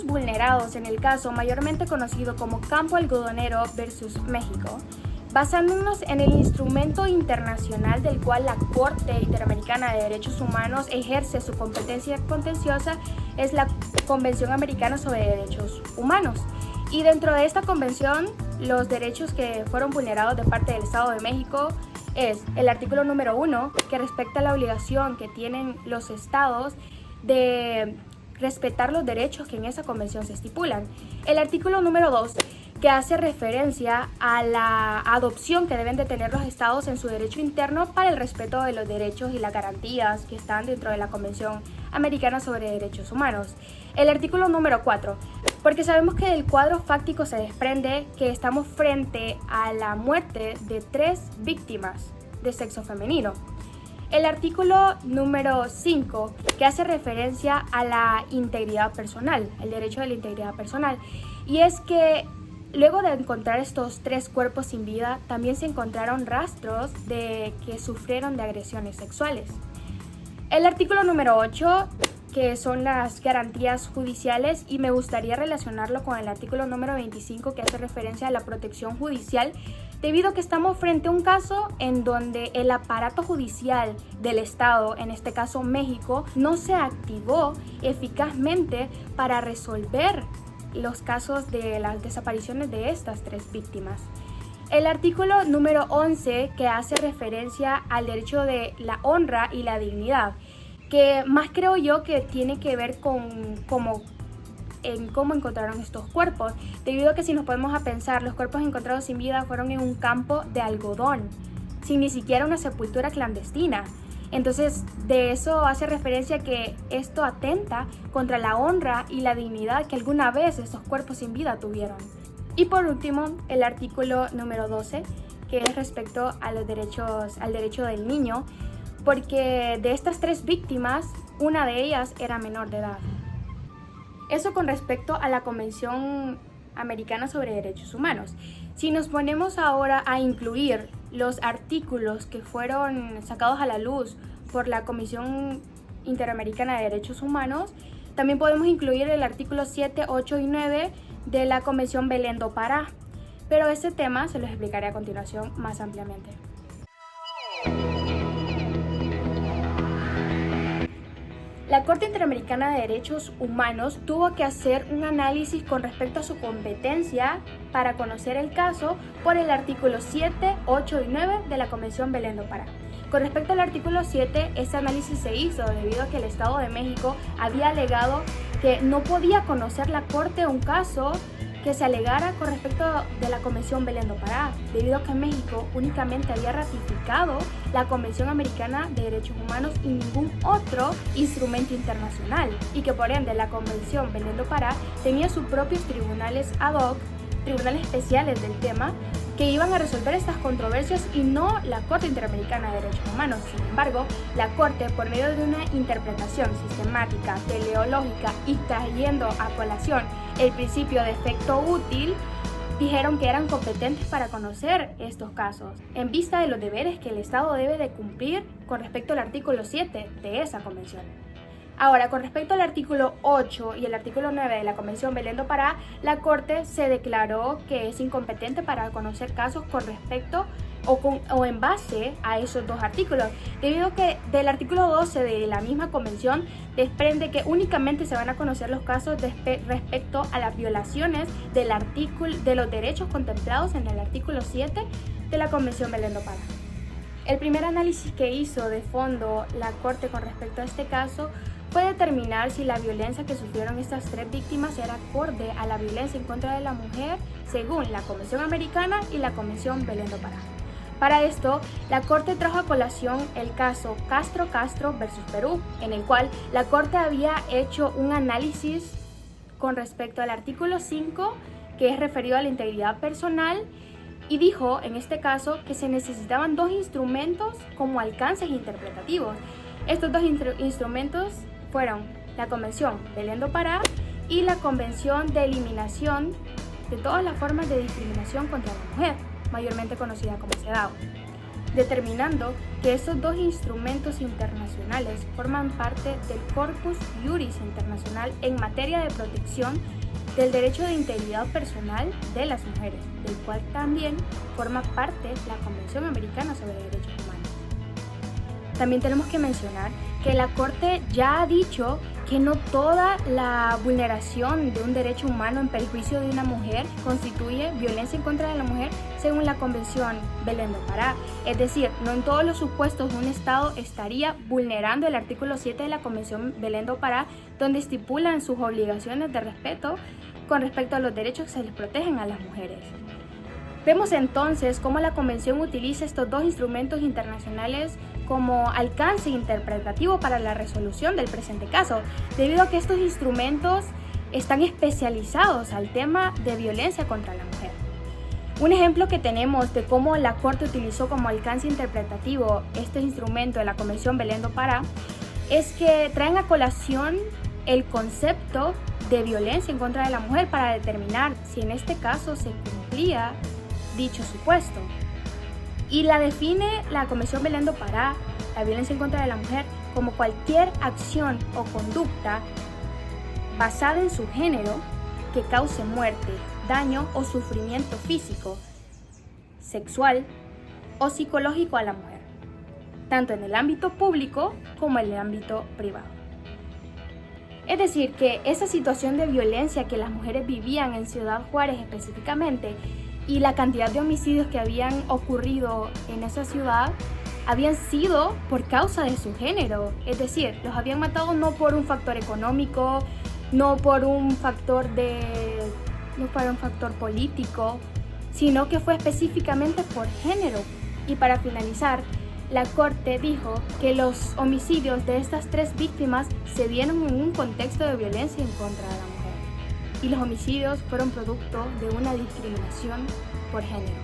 derechos vulnerados en el caso mayormente conocido como Campo Algodonero versus México, basándonos en el instrumento internacional del cual la Corte Interamericana de Derechos Humanos ejerce su competencia contenciosa, es la Convención Americana sobre Derechos Humanos. Y dentro de esta convención, los derechos que fueron vulnerados de parte del Estado de México es el artículo número 1, que respecta la obligación que tienen los estados de respetar los derechos que en esa convención se estipulan. El artículo número 2, que hace referencia a la adopción que deben de tener los estados en su derecho interno para el respeto de los derechos y las garantías que están dentro de la Convención Americana sobre Derechos Humanos. El artículo número 4, porque sabemos que del cuadro fáctico se desprende que estamos frente a la muerte de 3 víctimas de sexo femenino. El artículo número 5, que hace referencia a la integridad personal, el derecho de la integridad personal, y es que luego de encontrar estos 3 cuerpos sin vida, también se encontraron rastros de que sufrieron de agresiones sexuales. El artículo número 8, que son las garantías judiciales, y me gustaría relacionarlo con el artículo número 25, que hace referencia a la protección judicial, debido a que estamos frente a un caso en donde el aparato judicial del Estado, en este caso México, no se activó eficazmente para resolver los casos de las desapariciones de estas 3 víctimas. El artículo número 11, que hace referencia al derecho de la honra y la dignidad, que más creo yo que tiene que ver con cómo encontraron estos cuerpos, debido a que si nos podemos a pensar, los cuerpos encontrados sin vida fueron en un campo de algodón, sin ni siquiera una sepultura clandestina. Entonces, de eso hace referencia que esto atenta contra la honra y la dignidad que alguna vez estos cuerpos sin vida tuvieron. Y por último, el artículo número 12, que es respecto a los derechos, al derecho del niño, porque de estas 3 víctimas, una de ellas era menor de edad. Eso con respecto a la Convención Americana sobre Derechos Humanos. Si nos ponemos ahora a incluir los artículos que fueron sacados a la luz por la Comisión Interamericana de Derechos Humanos, también podemos incluir el artículo 7, 8 y 9 de la Convención Belén do Pará, pero este tema se los explicaré a continuación más ampliamente. La Corte Interamericana de Derechos Humanos tuvo que hacer un análisis con respecto a su competencia para conocer el caso por el artículo 7, 8 y 9 de la Convención Belén do Pará. Con respecto al artículo 7, este análisis se hizo debido a que el Estado de México había alegado que no podía conocer la Corte un caso que se alegara con respecto de la Convención Belén do Pará, debido a que México únicamente había ratificado la Convención Americana de Derechos Humanos y ningún otro instrumento internacional, y que por ende la Convención Belén do Pará tenía sus propios tribunales ad hoc, tribunales especiales del tema, que iban a resolver estas controversias y no la Corte Interamericana de Derechos Humanos. Sin embargo, la Corte, por medio de una interpretación sistemática, teleológica y trayendo a colación el principio de efecto útil, dijeron que eran competentes para conocer estos casos, en vista de los deberes que el Estado debe de cumplir con respecto al artículo 7 de esa convención. Ahora, con respecto al artículo 8 y el artículo 9 de la Convención Belén do Pará, la Corte se declaró que es incompetente para conocer casos con respecto o en base a esos 2 artículos, debido a que del artículo 12 de la misma convención desprende que únicamente se van a conocer los casos respecto a las violaciones de los derechos contemplados en el artículo 7 de la Convención Belén do Pará. El primer análisis que hizo de fondo la Corte con respecto a este caso fue determinar si la violencia que sufrieron estas 3 víctimas era acorde a la violencia en contra de la mujer según la Convención Americana y la Convención Belén do Pará. Para esto, la Corte trajo a colación el caso Castro versus Perú, en el cual la Corte había hecho un análisis con respecto al artículo 5, que es referido a la integridad personal, y dijo en este caso que se necesitaban 2 instrumentos como alcances interpretativos. Estos 2 instrumentos fueron la Convención Belén do Pará y la Convención de Eliminación de todas las formas de discriminación contra la mujer, mayormente conocida como CEDAW. determinando que estos dos instrumentos internacionales forman parte del Corpus Juris Internacional en materia de protección del derecho de integridad personal de las mujeres, del cual también forma parte la Convención Americana sobre Derechos Humanos. También tenemos que mencionar que la Corte ya ha dicho que no toda la vulneración de un derecho humano en perjuicio de una mujer constituye violencia en contra de la mujer según la Convención Belén do Pará. Es decir, no en todos los supuestos un Estado estaría vulnerando el artículo 7 de la Convención Belén do Pará, donde estipulan sus obligaciones de respeto con respecto a los derechos que se les protegen a las mujeres. Vemos entonces cómo la Convención utiliza estos dos instrumentos internacionales como alcance interpretativo para la resolución del presente caso, debido a que estos instrumentos están especializados al tema de violencia contra la mujer. Un ejemplo que tenemos de cómo la Corte utilizó como alcance interpretativo este instrumento de la Convención Belén do Pará es que traen a colación el concepto de violencia en contra de la mujer para determinar si en este caso se cumplía dicho supuesto. Y la define la Convención Belén do Pará, la violencia en contra de la mujer, como cualquier acción o conducta basada en su género que cause muerte, daño o sufrimiento físico, sexual o psicológico a la mujer, tanto en el ámbito público como en el ámbito privado. Es decir, que esa situación de violencia que las mujeres vivían en Ciudad Juárez específicamente y la cantidad de homicidios que habían ocurrido en esa ciudad habían sido por causa de su género. Es decir, los habían matado no por un factor económico, no por un factor político, sino que fue específicamente por género. Y para finalizar, la Corte dijo que los homicidios de estas 3 víctimas se dieron en un contexto de violencia en contra de la mujer, y los homicidios fueron producto de una discriminación por género.